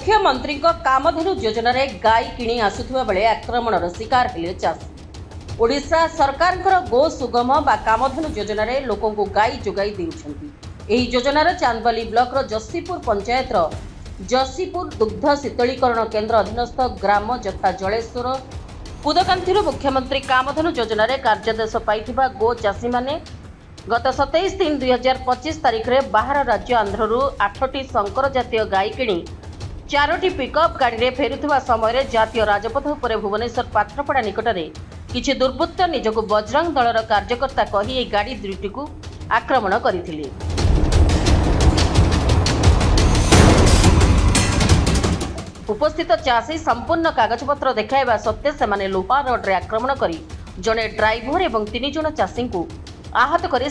मुख्यमंत्री कामधेनु योजन गाई किणी आसुवा बेले आक्रमणर शिकार हेले चाषी। ओडिशा सरकार गो सुगम बा कामधेनु योजन लोक गाई जोगाई देउछंती। योजनार चांदबाली ब्लॉक जसीपुर पंचायत जसीपुर दुग्ध शीतलीकरण केन्द्र अधीनस्थ ग्राम यथा जलेश्वर पुदकांथी मुख्यमंत्री कामधेनु योजन कार्यादेश पाइथिबा गो चाषी माने गत 27/3/2025 तारीख में बाहर राज्य आंध्रु 8टी संकर जातीय गाई किणी 4टी पिकअप गाड़ी में फेरुवा समय जातीय राजपथ उपर भुवनेश्वर पात्रपड़ा निकट में किछि दुर्बृत्त निजक बजरंग दलर कार्यकर्ता कही ए गाड़ी दुईटी को आक्रमण करथिले। उपस्थित चाषी संपूर्ण कागजपत्र देखाइबा सत्वे सेमाने लोहा रड रे आक्रमण करी जड़े ड्राइवर एवं 3 जण चाषी को आहत कर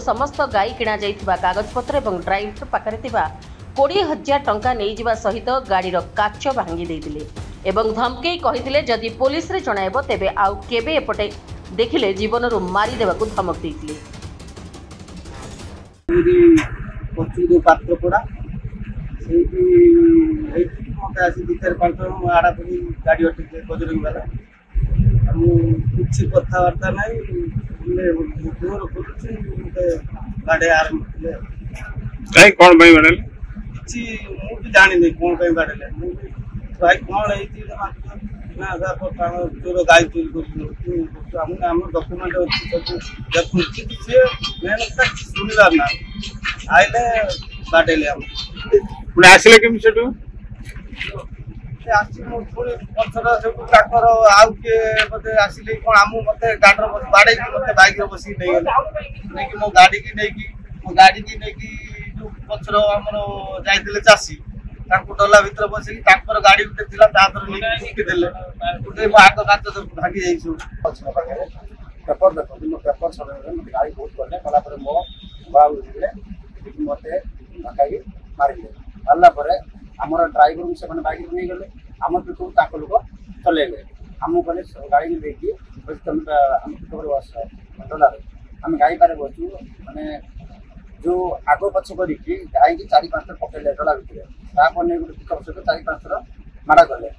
समस्त गाई किणा जाइथिबा कागजपत्र एवं ड्राइवर पाखरे थिबा 20,000 टंका नहीं जिबा सहित गाड़ीर काच भांगी देइतिले एवं धमकेई कहिथिले जदि पुलिस रे जणाइबो तेबे आउ केबे एपटे देखिले जीवनरु मारी देबाकू धमक देइतिले। पूरी पात्रपड़ा सेठी एठी मते आसी दितर पांचर आडा पड़ी गाड़ी अटके बजरंग वाला हम कुछ कथावार्ता नहीं दूर पुलिस मते गाड़ी आरंभ काई कोन भाई बनल किछि मु भी जानि नै कोन भाई बाडले मु भाई कोन एथि ना जा पर तोर गाय चोरी कर हम डॉक्यूमेंट अछि सब देखु से मेहनत तक सुनिला ना आइले बाडले हम पुणे आसिले केम सेटू से आसी मो थोड़ी पछरा सब काकर आउ के मते आसिले कोन हम मते गाडर बाडे की मते बाइक रे बसी नै गेले कि मो गाड़ी की नै कि जो पछरो हमरो जाइतिले चासी ताको डला भीतर बसी ताकर गाड़ी उते थिला तातर नै कि देले उते मो आग काच भागी जाइछु पछरो पाखे पेपर देखो मो पेपर समय में गाड़ी बहुत करले कला पर मो बाबू दिले कि मते भागी मारिले अल्लाह परे हमर ड्राइवर से माने बाइक नै गेले हमर तो ताको लोग चलेले हम कहले गाड़ी में देखि बस तुम हम खबर वास डला हम गाड़ी पारे बचू माने जो आगो पछ करी कि गाई की 4-5 पकेले डला भितर तापर नै गुड पिकअप से 4-5 मारा गले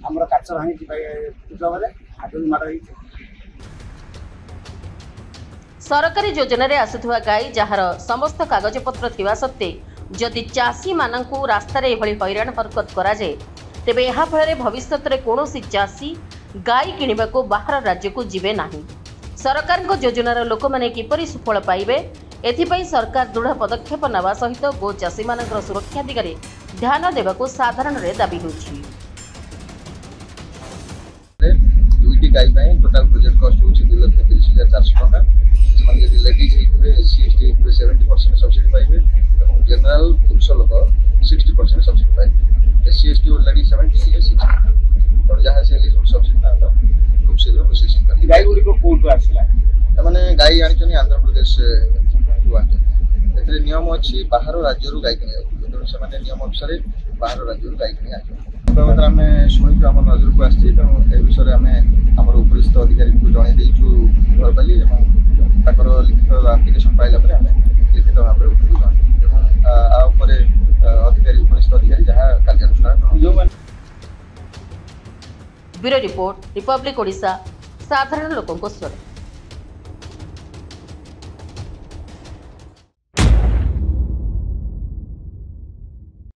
हमर काच भांगी पूजा बेले आगो मारा ही। सरकारी योजन आसुवा गाई जार समस्त कागजपत्र थिबा सत्ते जदि चाषी मानकू रास्तार एभली हैरान हरकत करा जाए तेबे एहा फଳରେ भविष्यत रे कोनोसी चाषी गाई किनिबाको बाहर राज्य को जिबे नाही। सरकार योजनार लोक माने किपरि सुफल पाइबे एथिपाई सरकार दृढ़ पदक्षेप नवा सहित गो चाषी मानकर सुरक्षा दिगरे ध्यान देबाको साधारण रे दाबी होछि। दुईटी गाई पय टोटल प्रोजेक्ट कॉस्ट होछि 2,30,400 टका माने यदि लेडीज हितरे एससी हितरे 70% सब्सिडी पाइबे एवं जनरल पुरुष लोक 60% सब्सिडी पाइबे एससी एसटी ऑलरेडी 70 60 तो जहां से लिस्ट सब्सिडी पाता खूब शीघ्र प्रोसेसिंग कर गाई गुडी को कोड आसला माने गाई आनिचनी आंध्र प्रदेश एतरे नियम अछि बाहर राज्य रु गाई किने तो से माने नियम अनुसार बाहर राज्य रु गाई किने आजो बाबत हमें सुनिक हम नजर को आछि त ए विषय हमें हमर उपरिस्थ अधिकारी को जणे देइछु घर पाली एवं ताकर लिखित एप्लीकेशन पाइला पर हमें लिखित भाव रे एवं आ ऊपर अधिकारी उपरिस्थ अधिकारी जहां कार्यानुष्ठान। ब्यूरो रिपोर्ट रिपब्लिक ओडिशा साधारण लोकंको स्वर।